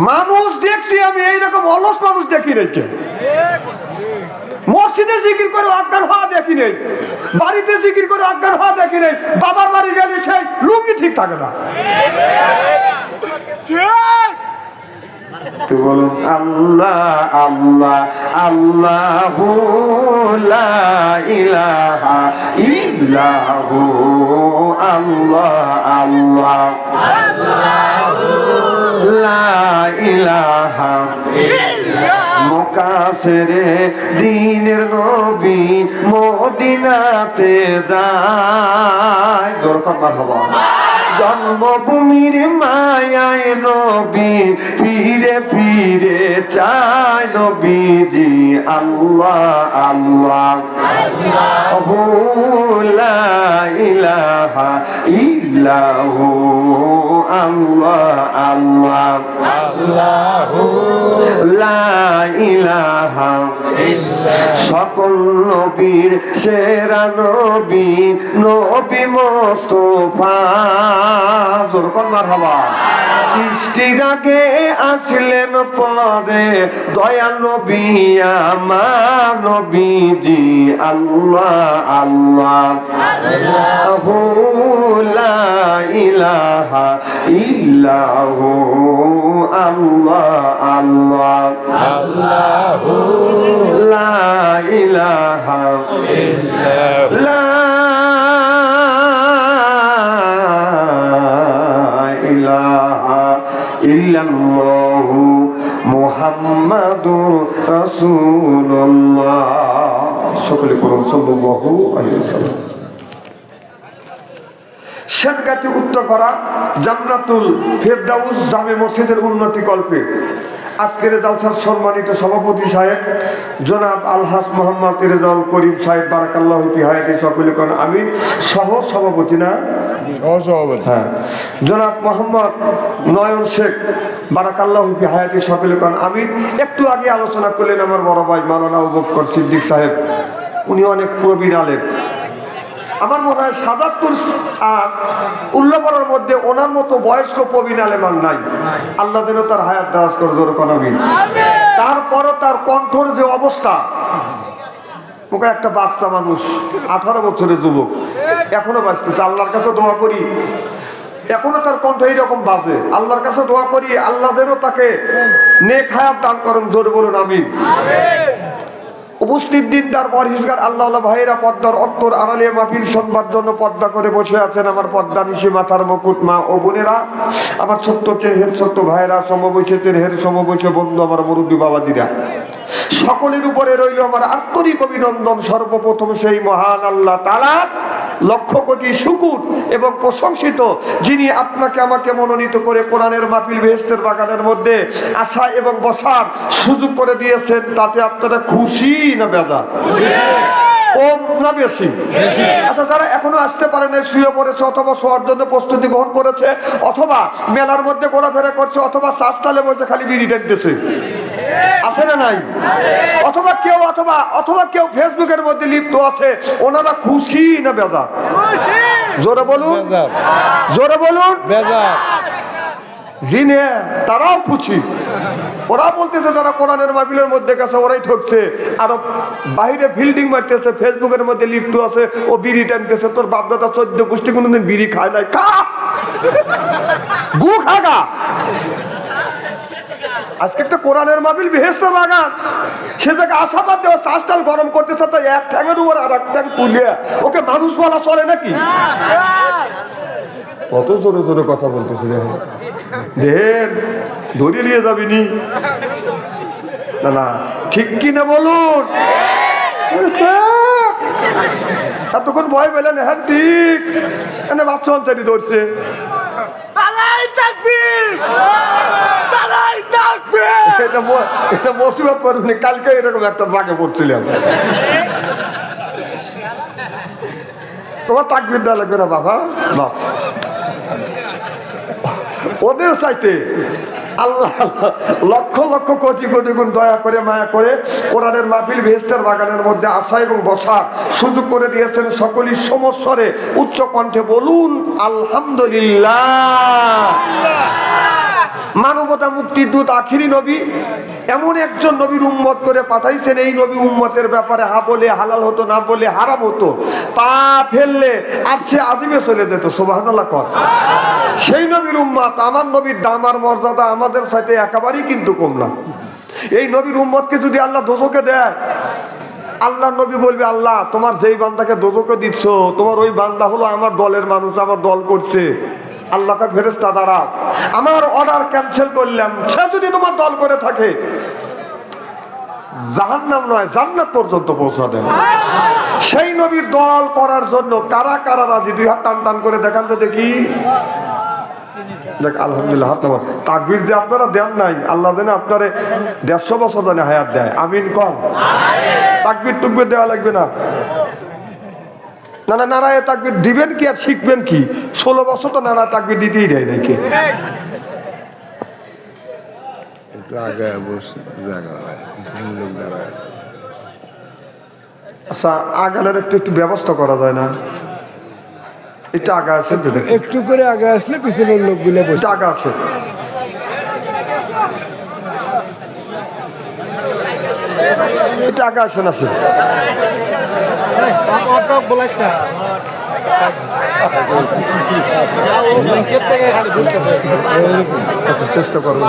মানুষ দেখছি আমি এইরকম অলস মানুষ দেখি রেখে মসজিদে জিকির করে অজ্ঞান হওয়া দেখি নেই, বাড়িতে জিকির করে অজ্ঞান হওয়া দেখি নেই, বাবার বাড়ি গেলে সেই লুঙ্গি ঠিক থাকে না। তো বলুন আল্লাহ আল্লাহ আল্লাহু লা ইলাহা ইল্লাহু আল্লাহ আল্লাহ লা ইলাহা মুকাসিরে দ্বীনের নবী মদিনাতে যায়। জোর করে মারহাবা। জন্মভূমির মায়ায় নবী ফিরে ফিরে চায় নবীজি আল্লাহ আল্লাহ লা ইলাহা ইল্লাহু আল্লাহ আল্লাহ লা ইলাহা সকল নবীর সেরা নবী নবী মুস্তাফা। জোর করে মারহাবা। সৃষ্টির আগে আসলেন পরে দয়াল নবী আমার নবীজি আল্লাহ আল্লাহ লা ইলাহা ইল্লাহু আল্লাহ আল্লাহ লা ইলাহা ইল্লাল্লাহ ইল্লাল্লাহু মুহাম্মাদুর রাসূলুল্লাহ। সকলে পড়ুন সাল্লাল্লাহু আলাইহি ওয়াসাল্লাম। সেনগাতি উত্তরপাড়া জান্নাতুল ফেরদাউস জামে মসজিদের উন্নতি কল্পে আজকের জালসার সম্মানিত সভাপতি সাহেব জনাব আলহাজ মোহাম্মদ রেজাউল করিম সাহেব বারাকাল্লাহু ফি হায়াতি সকলে কোন আমি সহ সভাপতি না হ্যাঁ জনাব মোহাম্মদ নয়ন শেখ বারাকাল্লাহু ফি হায়াতি সকলে কোন আমি একটু আগে আলোচনা করলেন আমার বড় ভাই মাওলানা আবু বকর সিদ্দিক সাহেব, উনি অনেক প্রবীণ আলেম। আমার মনে হয় ৭৭ আর উল্লাপাড়ার মধ্যে ওনার মতো বয়স্ক প্রবীণ আলেমান নাই। আল্লাহ যেন তার হায়াত দারাজ করে জোরে কোন আমিন। তারপরও তার কণ্ঠর যে অবস্থা, ওকে একটা বাচ্চা মানুষ 18 বছরের যুবক এখনো বাঁচতেছে। আল্লাহর কাছে দোয়া করি এখনো তার কণ্ঠ এইরকম বাজে। আল্লাহর কাছে দোয়া করি আল্লাহ যেন তাকে নেক হায়াত দান করেন জোরে বলুন আমিন। উপস্থিত দিনদার পরহেজগার আল্লাহ ভাইয়েরা পর্দার অন্তর আড়ালে মাহফিল শুনবার জন্য পর্দা করে বসে আছেন আমার পর্দা নিশি মাথার মুকুট মা ও বোনেরা, আমার ছোট্ট চেহের ছোট্ট ভাইয়েরা, সমবয়সী চেহের সমবয়সী বন্ধু, আমার মুরব্বী বাবাজিরা, সকলের উপরে রইল আমার আন্তরিক অভিনন্দন। সর্বপ্রথম সেই মহান আল্লাহ তাআলার লক্ষ কোটি শুকর এবং প্রশংসিত, যিনি আপনাকে আমাকে মনোনীত করে কোরআনের মাহফিল বেহেশতের বাগানের মধ্যে আসা এবং বসার সুযোগ করে দিয়েছেন। তাতে আপনারা খুশি না বেজার? কম না বেশি? আচ্ছা, যারা এখনো আসতে পারে না, শুয়ে পড়েছে অথবা শোয়ার জন্য প্রস্তুতি গ্রহণ করেছে অথবা মেলার মধ্যে ঘোরাফেরা করছে অথবা শ্বাসতালে বসে খালি বিড়ি টানতেছে, আছে না নাই? অথবা কেউ ফেসবুকের মধ্যে লিপ্ত আছে, ওনারা খুশি না বেজার? জোরে বলুন, জোরে বলুন। জিনে তারাও খুশি। ওরা বলতেছে যারা কোরআনের মাহফিলের মধ্যে গেছে ওরাই ঠকছে, আর বাইরে ফিল্ডিং মারতেছে, ফেসবুকের মধ্যে লিপ্ত আছে, ও বিড়ি টানতেছে। তোর বাপদাদা 14 গোষ্ঠী কোনোদিন বিড়ি খায় নাই, খা গু খাগা। আজকে একটা কোরআনের মাহফিল বেহেশতের বাগান, সে জায়গায় আশাবাদ দেওয়া শ্বাসটাল গরম করতেছে, তো এক ঠ্যাঙের উপর আর এক ঠ্যাং তুলে ওকে মানুষ বলা চলে নাকি? কত জোরে জোরে কথা বলতেছে, দেখেন ধরিয়ে নিয়ে যাবিনি না না, ঠিক কিনা বলুন? এতক্ষণ ভয় পেলেন? হ্যাঁ ঠিক, এখানে বাচ্চা বাচ্চাটি ধরছে। এটা মুসিবত করবেন, কালকে এরকম একটা বাঘে পড়ছিলাম। তোমার তাকবীর দেওয়া লাগবে না বাবা, বাস। ওদের চাইতে আল্লাহ লক্ষ লক্ষ কোটি কোটি গুণ দয়া করে মায়া করে কোরআনের মাহফিল বেহেশতের বাগানের মধ্যে আসা এবং বসার সুযোগ করে দিয়েছেন। সকলেই সমস্বরে উচ্চ কণ্ঠে বলুন আলহামদুলিল্লাহ। মানবতা মুক্তির দূত আখিরি নবী, এমন একজন নবীর উম্মত করে পাঠাইছেন। এই নবী উম্মতের ব্যাপারে হা বলে হালাল হতো, না বলে হারাম হতো, পা ফেললে আর সে আজিমে চলে যেত। সুবহানাল্লাহ কর। সেই নবীর উম্মত, আমার নবীর দাম আর মর্যাদা আমাদের সাথে একেবারেই কিন্তু কম না। এই নবীর উম্মতকে যদি আল্লাহ দোজখে দেয়, আল্লাহ নবী বলবে, আল্লাহ তোমার যেই বান্দাকে দোজখে দিচ্ছ, তোমার ওই বান্দা হলো আমার দলের মানুষ, আমার দল করছে। আল্লাহকে ফেরেশতা দ্বারা আমার অর্ডার ক্যান্সেল করলাম, সে যদি তোমার দল করে থাকে জাহান্নাম নয় জান্নাত পর্যন্ত পৌঁছা দেন। সেই নবীর দল করার জন্য কারা কারা রাজি? দুই হাত টান টান করে দেখান তো দেখি। দেখ, আলহামদুলিল্লাহ, হাত নামান। তাকবীর যে আপনারা দেন নাই, আল্লাহ যেন আপনারে 150 বছর যেন হায়াত দেয়। আমিন কম। তাকবীর টুকবীর দেওয়া লাগবে না। নানা নারায় তাকবীর দিবেন কি আর শিখবেন কি? 16 বছর তো নানা তাকবীর দিতেই দেয় নাকি। আচ্ছা, আগানোর একটু ব্যবস্থা করা যায় না? এটা আগে আসেন, একটু করে আগে আসলে পিছনের লোকগুলো বসে আগে আসে। এটা আগে আসেন, আসেন। চেষ্টা করবেন।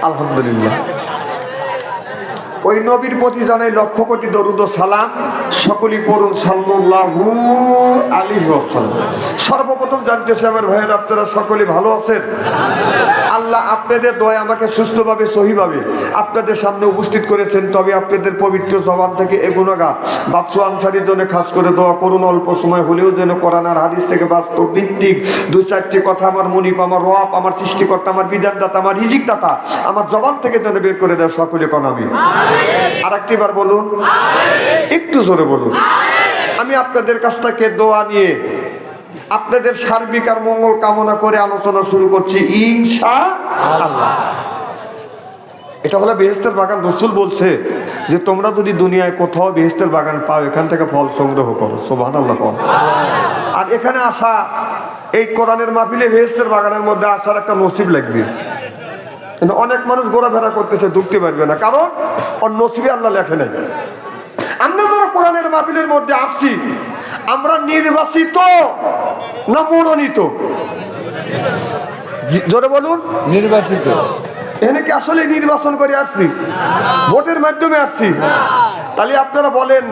আলহামদুলিল্লাহ। ওই নবীর প্রতি জানাই লক্ষ কোটি দরুদ ও সালাম। সকলেই পড়ুন সাল্লাল্লাহু আলাইহি ওয়াসাল্লাম। সর্বপ্রথম জানতেছি আমার ভাইয়েরা, আপনারা সকলে ভালো আছেন? আল্লাহ আপনাদের দয়া আমাকে সুস্থভাবে সহিভাবে আপনাদের সামনে উপস্থিত করেছেন। তবে আপনাদের পবিত্র জবান থেকে এ গুনাহগার বাদশা আনসারীর জন্য খাস করে দোয়া করুন, অল্প সময় হলেও যেন কোরআন আর হাদিস থেকে বাস্তব ভিত্তিক 2-4টি কথা আমার মুনিব, আমার রব, আমার সৃষ্টিকর্তা, আমার বিধানদাতা, আমার রিজিকদাতা আমার জবান থেকে যেন বের করে দেয়। সকলে কোন আমি আর একটিবার বলুন, একটু জোরে বলুন। আমি আপনাদের কাছ থেকে দোয়া নিয়ে আপনাদের সার্বিক আর মঙ্গল কামনা করে আলোচনা শুরু করছি ইনশাআল্লাহ। এটা হলো বেহেশতের বাগান। রাসূল বলছে যে তোমরা যদি দুনিয়ায় কোথাও বেহেশতের বাগান পাও, এখান থেকে ফল সংগ্রহ করো। সুবহানাল্লাহ। আর এখানে আসা, এই কোরআনের মাহফিলে বেহেশতের বাগানের মধ্যে আসার একটা নসিব লাগবে। অনেক মানুষ ঘোরাফেরা করতেছে, ঢুকতে পারবে না, কারণ ওর নসিবে আল্লাহ লেখে নাই। আমরা যারা কোরআনের মাহফিলের মধ্যে আসছি, আমরা নির্বাচিত না মনোনীত? জোরে বলুন। নির্বাচিত। এখানে কি আসলে নির্বাচন করে আসছি? ভোটের মাধ্যমে আসছি? তাহলে আপনারা বলেন,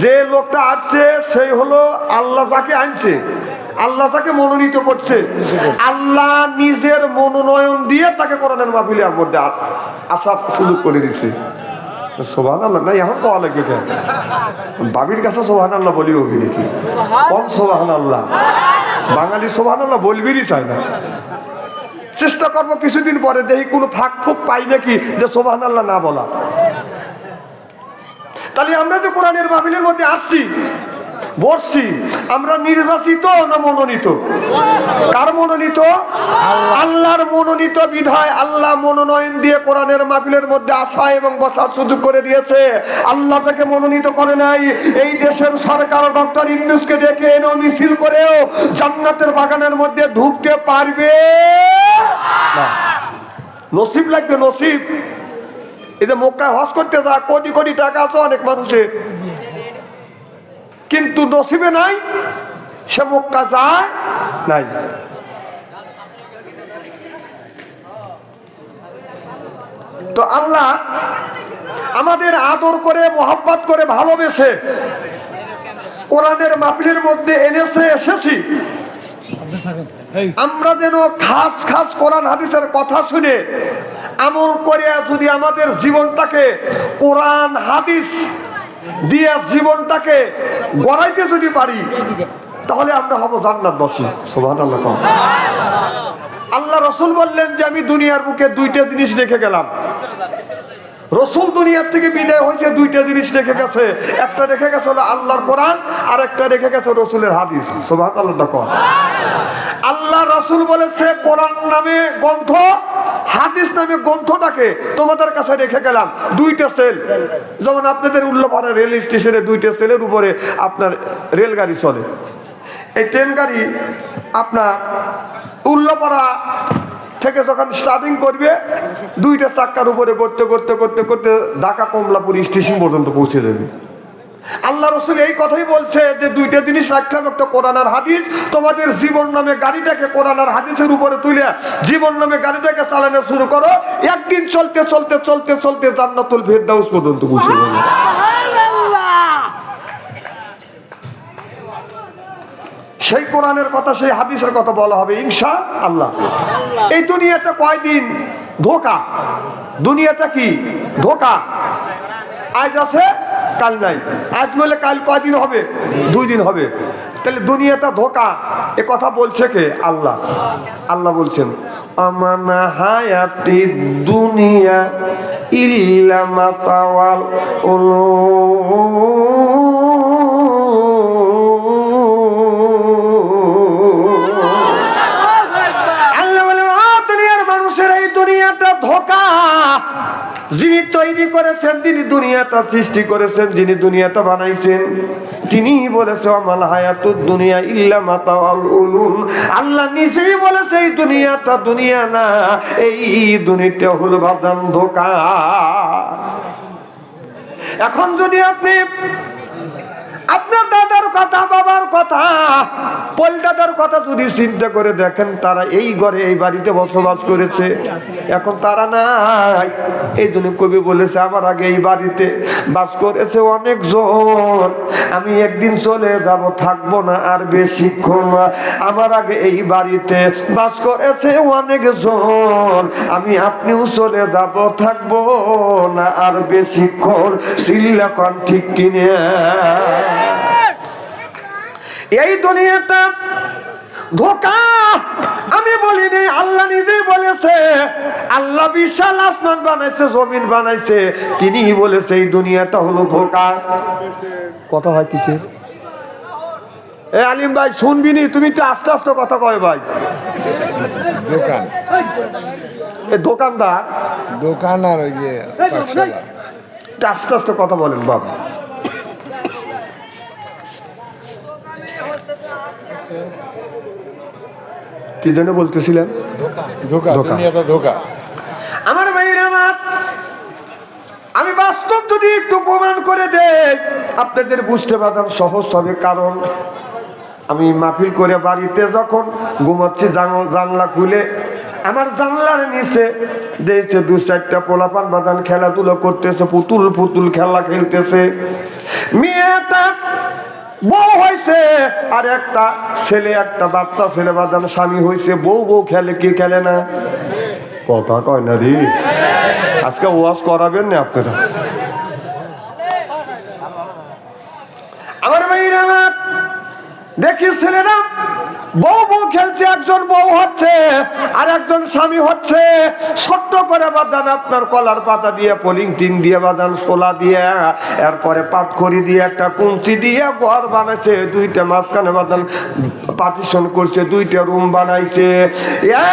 যে লোকটা আসছে সেই হলো আল্লাহ যাকে আনছে, আল্লাহ তাকে মনোনীত করছে, আল্লাহ নিজের মনোনয়ন দিয়ে তাকে কোরআনের মাহফিলের মধ্যে আসার সুযোগ করে দিচ্ছে। সুবহানাল্লাহ। না এখন কওয়া লাগবে কেন? বাবির কাছে সুবহানাল্লাহ বলি হবি নাকি? কোন সুবহানাল্লাহ? বাঙালি সুবহানাল্লাহ বলবিরই চায় না। চেষ্টা করবো কিছুদিন পরে, দেখি কোনো ফাঁক ফুক পাই নাকি যে সুবহানাল্লাহ না বলা। তাহলে আমরা যে কোরআনের মাহফিলের মধ্যে আসছি, বসছি, আমরা নির্বাচিত না মনোনীত? কার মনোনীত? আল্লাহর মনোনীত বিধায় আল্লাহ মনোনয়ন দিয়ে কোরআনের মাহফিলের মধ্যে আসা এবং বসার সুযোগ করে দিয়েছে। আল্লাহ তাকে মনোনীত করে নাই। এই দেশের সরকার ডক্টর ইউনূসকে ডেকে এনে মিছিল করেও জান্নাতের বাগানের মধ্যে ঢুকতে পারবে না। নসিব লাগবে, নসিব। এই যে মক্কায় হজ করতে যা, কোটি কোটি টাকা আছে অনেক মানুষের, কিন্তু নসিবে নাই, সে মক্কা যায় নাই। তো আল্লাহ আমাদের আদর করে, মোহাব্বত করে, ভালোবেসে কোরআনের মাহফিলের মধ্যে এনেছে, এসেছি আমরা যেন খাস খাস কোরআন হাদিসের কথা শুনে আমল করে যদি আমাদের জীবনটাকে কোরআন হাদিস দিয়ে জীবনটাকে গড়াইতে যদি পারি, তাহলে আমরা হব জান্নাতবাসী। সুবহানাল্লাহ। আল্লাহ রাসূল বললেন যে আমি দুনিয়ার বুকে দুইটা জিনিস রেখে গেলাম। রসুল দুনিয়ার থেকে বিদায় হয়েছে দুইটা জিনিস রেখে গেছে, একটা রেখে গেছে হলো আল্লাহর কোরআন, আর একটা রেখে গেছে রসুলের হাদিস। সুবহানাল্লাহ কর। আল্লাহ রসুল বলেছে কোরআন নামে গ্রন্থ, হাদিস নামে গ্রন্থটাকে তোমাদের কাছে রেখে গেলাম। দুইটা সেল, যেমন আপনাদের উল্লাপাড়া রেল স্টেশনে দুইটা সেলের উপরে আপনার রেলগাড়ি চলে। এই ট্রেন গাড়ি আপনার উল্লাপাড়া থেকে যখন স্টার্টিং করবে দুইটা চাক্কার উপরে করতে করতে করতে করতে ঢাকা কমলাপুর স্টেশন পর্যন্ত পৌঁছে যাবে। আল্লাহ রসুল এই কথাই বলছে যে দুইটা জিনিস রাখলাম, একটা কোরআন আর হাদিস। তোমাদের জীবন নামে গাড়িটাকে কোরআন আর হাদিসের উপরে তুলে জীবন নামে গাড়িটাকে চালানো শুরু করো, একদিন চলতে চলতে চলতে চলতে জান্নাতুল ফেরদাউস পর্যন্ত পৌঁছে যাবে। সেই কোরআনের কথা সেই হাদিসের কথা বলা হবে ইনশাআল্লাহ। এই দুনিয়াটা কয়দিন ধোঁকা, দুনিয়াটা কি ধোঁকা, আজ আছে কাল নাই, আজ নইলে কাল কয়দিন হবে, 2 দিন হবে। তাহলে দুনিয়াটা ধোঁকা, এ কথা বলছে কে? আল্লাহ। আল্লাহ বলছেন আমানা হায়াতি দুনিয়া ইল্লা মাতাওয়াল ধোঁকা। যিনি তৈরি করেছেন, যিনি দুনিয়াটা সৃষ্টি করেছেন, যিনি দুনিয়াটা বানাইছেন, তিনি বলেছে আমাল হায়াতুদ দুনিয়া ইল্লা মাতাউল উলুম। আল্লাহ নিজেই বলেছে এই দুনিয়াটা দুনিয়া না, এই দুনিয়াটা হলো বাদাম ধোঁকা। এখন যদি আপনি আপনার দাদার কথা, বাবার কথা, পলদাদার কথা যদি চিন্তা করে দেখেন, তারা এই ঘরে এই বাড়িতে বসবাস করেছে, এখন তারা নাই। এই জন্য কবি বলেছে আমার আগে এই বাড়িতে বাস করেছে অনেকজন, আমি একদিন চলে যাব, থাকবো না আর বেশিক্ষণ। আমার আগে এই বাড়িতে বাস করেছে অনেকজন, আমি আপনিও চলে যাব, থাকবো না আর বেশিক্ষণ। সিল্লাকন ঠিক কিনে এই দুনিয়াটা ধোঁকা আমি বলিনি, আল্লাহ নিজেই বলেছে। আল্লাহ বিশাল আসমান বানাইছে, জমিন বানাইছে, তিনি বলেছে এই দুনিয়াটা হলো ধোঁকা। কথা হয় কিসের? এ আলিম ভাই শুনবিনি, তুমি একটু আস্তে আস্তে কথা কয় ভাই। দোকান, এ দোকানদার, দোকান আর ওই যে পাঠশালা। একটু আস্তে আস্তে কথা বলেন বাবা। কি জন্য বলতেছিলেন? ধোকা, ধোঁকা। দুনিয়াটা ধোকা। আমার ভাইরা আমার, আমি বাস্তব যদি একটু প্রমাণ করে দেই আপনাদের বুঝতে পারতাম সহজ হবে। কারণ আমি মাহফিল করে বাড়িতে যখন ঘুমাচ্ছি, জানলা খুলে আমার জানলার নিচে দেখছে 2-4টা পোলাপান বাদান খেলাধুলো করতেছে, পুতুল পুতুল খেলা খেলতেছে। মেয়েটা বউ হয়েছে, আর একটা ছেলে, একটা বাচ্চা ছেলে বাদান স্বামী হয়েছে। বউ বউ খেলে, কি খেলে না? কথা কয় না রে, আজকে ওয়াজ করাবেন না আপনারা। আমার ভাইরা আমার, দেখি ছেলেরা বউ বউ খেলছে, একজন বউ হচ্ছে আর একজন স্বামী হচ্ছে। ছোট্ট করে বাদান আপনার কলার পাতা দিয়ে, পলিংটিন দিয়ে বাদান, শোলা দিয়ে, এরপরে পাটখড়ি দিয়ে, একটা কুঞ্চি দিয়ে ঘর বানাইছে। 2টা মাঝখানে বাদান পার্টিশন করছে, 2টা রুম বানাইছে।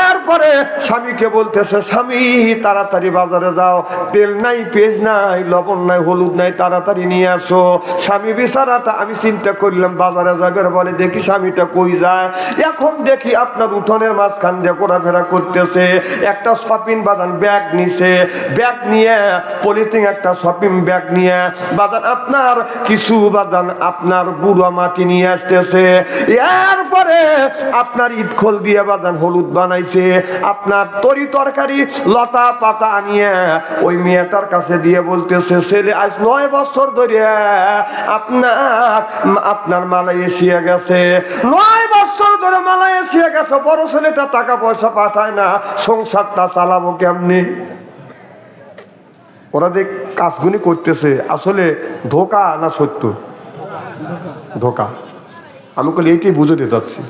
এরপরে স্বামীকে বলতেছে, স্বামী তাড়াতাড়ি বাজারে যাও, তেল নাই, পেঁয়াজ নাই, লবণ নাই, হলুদ নাই, তাড়াতাড়ি নিয়ে আসো। স্বামী বিচারাটা, আমি চিন্তা করলাম বাজারে যাবে, বলে দেখি স্বামীটা কই যায়। এখন দেখি আপনার উঠোনের মাঝখান দিয়ে ঘোরাফেরা করতেছে। একটা শপিং বাদান ব্যাগ নিছে, ব্যাগ নিয়ে পলিথিন, একটা শপিং ব্যাগ নিয়ে বাদান আপনার কিছু বাদান আপনার গুঁড়া মাটি নিয়ে আসতেছে। এরপরে আপনার ইটখোল দিয়ে বাদান হলুদ বানাইছে। আপনার তরি তরকারি লতা পাতা আনিয়ে ওই মেয়েটার কাছে দিয়ে বলতেছে, ছেলে আজ 9 বছর ধরে আপনার মালয়েশিয়া গেছে, 9 বছর ধরে মালয়েশিয়া গেছে। বড় ছেলেটা টাকা পয়সা পাঠায় না, সংসারটা চালাবো কেমনি? ওরা যে কাজগুলি করতেছে আসলে ধোঁকা না সত্য? ধোঁকা। আমি বলি এইটাই বুঝতে চাচ্ছি।